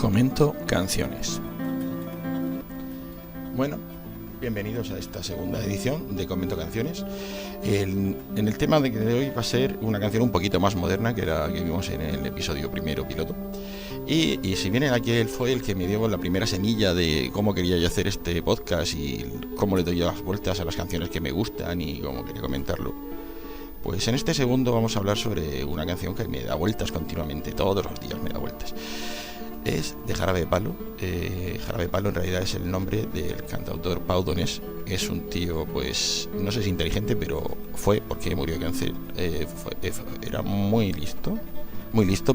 Comento canciones. Bueno, bienvenidos a esta segunda edición de Comento canciones. En el tema de hoy va a ser una canción un poquito más moderna que la que vimos en el episodio primero piloto. Y si bien aquel fue el que me dio la primera semilla de cómo quería yo hacer este podcast y cómo le doy las vueltas a las canciones que me gustan y cómo quería comentarlo, pues en este segundo vamos a hablar sobre una canción que me da vueltas continuamente, todos los días me da vueltas. Es de Jarabe de Palo. Jarabe de Palo en realidad es el nombre del cantautor Pau Donés. Es un tío, pues, no sé si inteligente, pero fue porque murió de cáncer. Era muy listo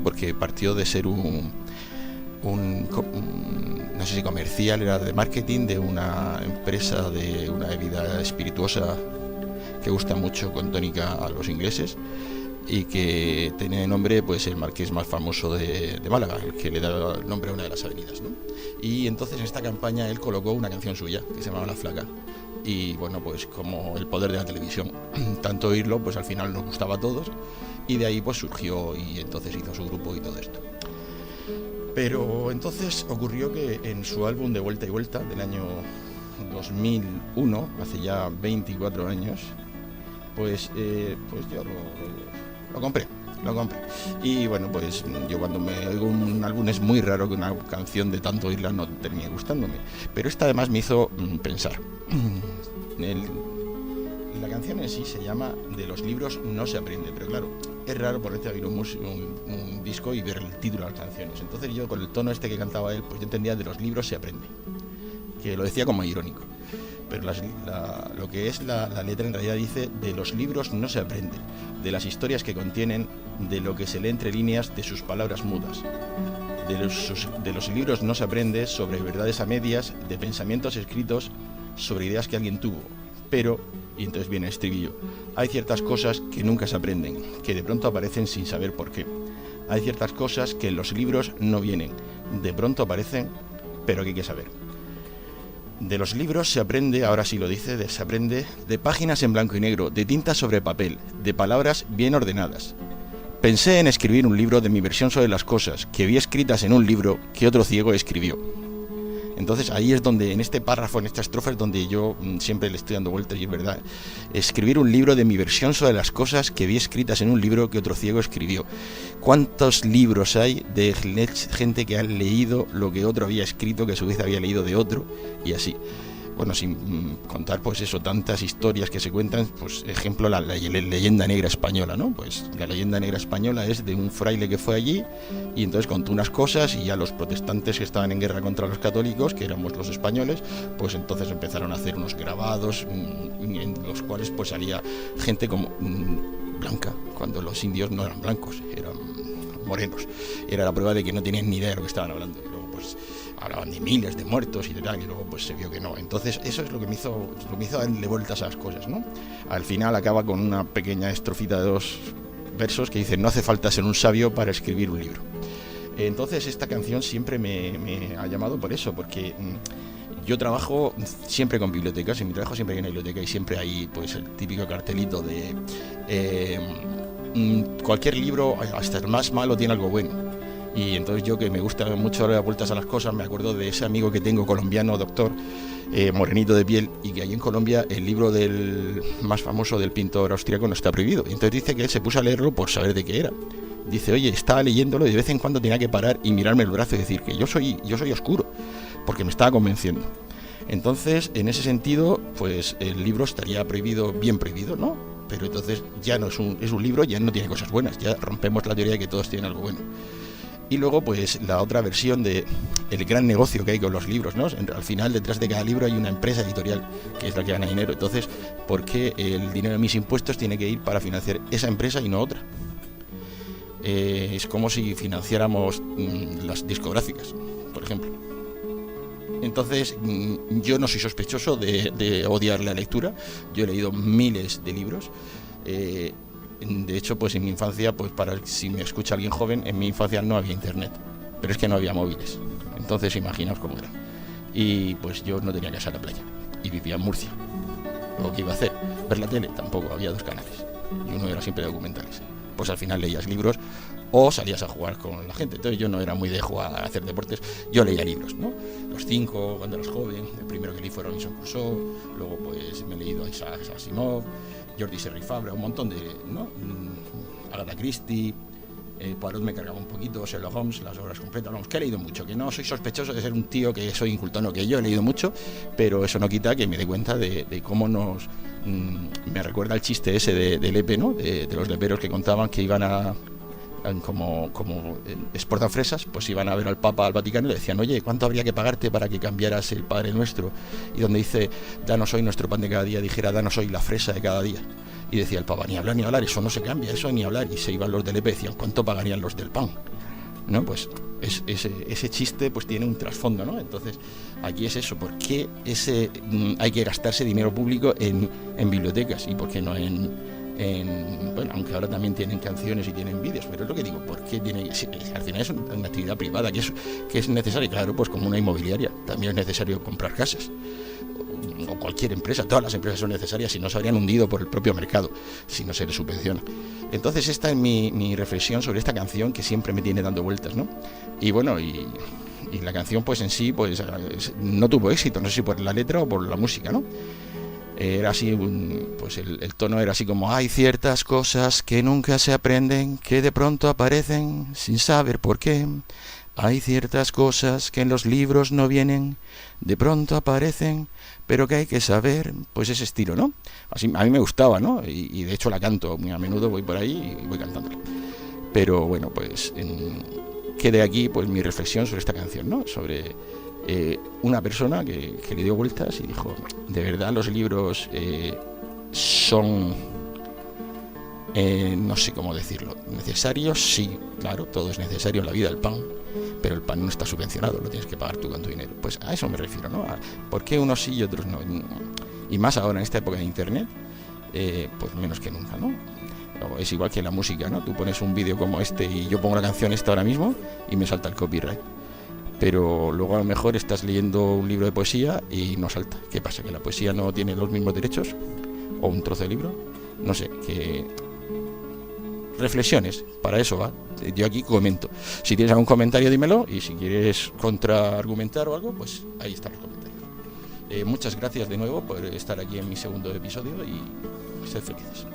porque partió de ser un no sé si comercial, era de marketing de una empresa de una bebida espirituosa que gusta mucho con tónica a los ingleses y que tiene de nombre pues el marqués más famoso de Málaga, el que le da el nombre a una de las avenidas, ¿no? Y entonces en esta campaña él colocó una canción suya que se llamaba La Flaca. Y bueno, pues como el poder de la televisión, tanto oírlo, pues al final nos gustaba a todos, y de ahí pues surgió y entonces hizo su grupo y todo esto. Pero entonces ocurrió que en su álbum de Vuelta y Vuelta del año 2001, hace ya 24 años, pues yo lo compré. Y bueno, pues yo cuando me oigo un álbum es muy raro que una canción de tanto oírla no termine gustándome. Pero esta además me hizo pensar. La canción en sí se llama De los libros no se aprende, pero claro, es raro ponerte a oír un disco y ver el título de las canciones. Entonces yo con el tono este que cantaba él, pues yo entendía De los libros se aprende, que lo decía como irónico. Pero lo que es la letra en realidad dice: de los libros no se aprende, de las historias que contienen, de lo que se lee entre líneas de sus palabras mudas. De los libros no se aprende sobre verdades a medias, de pensamientos escritos, sobre ideas que alguien tuvo. Pero, y entonces viene el estribillo, hay ciertas cosas que nunca se aprenden, que de pronto aparecen sin saber por qué. Hay ciertas cosas que en los libros no vienen, de pronto aparecen, pero que hay que saber. De los libros se aprende, ahora sí lo dice, se aprende de páginas en blanco y negro, de tinta sobre papel, de palabras bien ordenadas. Pensé en escribir un libro de mi versión sobre las cosas que vi escritas en un libro que otro ciego escribió. Entonces ahí es donde, en este párrafo, en esta estrofa, es donde yo siempre le estoy dando vueltas y es verdad. Escribir un libro de mi versión sobre las cosas que vi escritas en un libro que otro ciego escribió. ¿Cuántos libros hay de gente que ha leído lo que otro había escrito, que a su vez había leído de otro, y así? Bueno, sin contar pues eso, tantas historias que se cuentan, pues ejemplo la leyenda negra española, ¿no? Pues la leyenda negra española es de un fraile que fue allí y entonces contó unas cosas y ya los protestantes que estaban en guerra contra los católicos, que éramos los españoles, pues entonces empezaron a hacer unos grabados en los cuales pues salía gente como blanca, cuando los indios no eran blancos, eran morenos. Era la prueba de que no tenían ni idea de lo que estaban hablando. Y luego pues hablaban de miles de muertos y tal, y luego pues se vio que no. Entonces eso es lo que me hizo darle vueltas a las cosas, ¿no? Al final acaba con una pequeña estrofita de 2 versos que dice: no hace falta ser un sabio para escribir un libro. Entonces esta canción siempre me ha llamado por eso, porque yo trabajo siempre con bibliotecas, en mi trabajo siempre hay una biblioteca y siempre hay pues el típico cartelito de cualquier libro, hasta el más malo, tiene algo bueno. Y entonces yo, que me gusta mucho dar vueltas a las cosas, me acuerdo de ese amigo que tengo colombiano, doctor, morenito de piel, y que allí en Colombia el libro del más famoso del pintor austríaco no está prohibido. Y entonces dice que él se puso a leerlo por saber de qué era. Dice: oye, estaba leyéndolo y de vez en cuando tenía que parar y mirarme el brazo y decir que yo soy oscuro, porque me estaba convenciendo. Entonces, en ese sentido, pues el libro estaría prohibido, bien prohibido, ¿no? Pero entonces ya no es un libro, ya no tiene cosas buenas, ya rompemos la teoría de que todos tienen algo bueno. Y luego pues la otra versión de el gran negocio que hay con los libros, ¿no? Al final detrás de cada libro hay una empresa editorial que es la que gana dinero. Entonces, ¿por qué el dinero de mis impuestos tiene que ir para financiar esa empresa y no otra? Es como si financiáramos las discográficas, por ejemplo. Entonces, yo no soy sospechoso de odiar la lectura. Yo he leído miles de libros. De hecho, pues en mi infancia, pues si me escucha alguien joven, en mi infancia no había internet, pero es que no había móviles. Entonces imaginaos cómo era. Y pues yo no tenía casa en la playa y vivía en Murcia. ¿O qué iba a hacer? ¿Ver la tele? Tampoco, había 2 canales y uno era siempre documentales. Pues al final leías libros o salías a jugar con la gente. Entonces yo no era muy de jugar a hacer deportes, yo leía libros, ¿no? Los 5 cuando eras joven, el primero que leí fue Robinson Crusoe, luego pues me he leído a Isaac Asimov, Jordi Serri Fabra, un montón de, ¿no? Agatha Christie, Poirot me cargaba un poquito, Sherlock Holmes, las obras completas, vamos, que he leído mucho, que no soy sospechoso de ser un tío que soy inculto, no, que yo he leído mucho, pero eso no quita que me dé cuenta de cómo me recuerda el chiste ese de Lepe, ¿no? De los leperos que contaban que iban como exportan fresas, pues iban a ver al Papa al Vaticano y le decían, oye, ¿cuánto habría que pagarte para que cambiaras el Padre Nuestro? Y donde dice, danos hoy nuestro pan de cada día, dijera, danos hoy la fresa de cada día. Y decía el Papa, ni hablar, eso no se cambia, eso ni hablar. Y se iban los del EP y decían, ¿cuánto pagarían los del pan? ¿No? Pues ese chiste pues tiene un trasfondo, ¿no? Entonces, aquí es eso, ¿por qué hay que gastarse dinero público en bibliotecas? ¿Y por qué no bueno, aunque ahora también tienen canciones y tienen vídeos, pero es lo que digo, ¿por qué al final es una actividad privada que es necesaria? Claro, pues como una inmobiliaria, también es necesario comprar casas, o cualquier empresa, todas las empresas son necesarias, si no se habrían hundido por el propio mercado, si no se les subvenciona. Entonces esta es mi reflexión sobre esta canción que siempre me tiene dando vueltas, ¿no? Y bueno, y la canción pues en sí pues no tuvo éxito, no sé si por la letra o por la música, ¿no? Era así, pues el tono era así como, hay ciertas cosas que nunca se aprenden, que de pronto aparecen sin saber por qué. Hay ciertas cosas que en los libros no vienen, de pronto aparecen, pero que hay que saber, pues ese estilo, ¿no? Así, a mí me gustaba, ¿no? Y de hecho la canto muy a menudo, voy por ahí y voy cantándola. Pero bueno, pues quede aquí pues mi reflexión sobre esta canción, ¿no? Sobre una persona que le dio vueltas y dijo, de verdad los libros son, no sé cómo decirlo, necesarios, sí, claro, todo es necesario en la vida, el pan, pero el pan no está subvencionado, lo tienes que pagar tú con tu dinero. Pues a eso me refiero, ¿no? ¿Por qué unos sí y otros no? Y más ahora en esta época de internet, pues menos que nunca, ¿no? Es igual que la música, ¿no? Tú pones un vídeo como este y yo pongo la canción esta ahora mismo y me salta el copyright. Pero luego a lo mejor estás leyendo un libro de poesía y no salta. ¿Qué pasa? ¿Que la poesía no tiene los mismos derechos? ¿O un trozo de libro? No sé, que... reflexiones, para eso va. Yo aquí comento. Si tienes algún comentario, dímelo, y si quieres contraargumentar o algo, pues ahí están los comentarios. Muchas gracias de nuevo por estar aquí en mi segundo episodio y sed felices.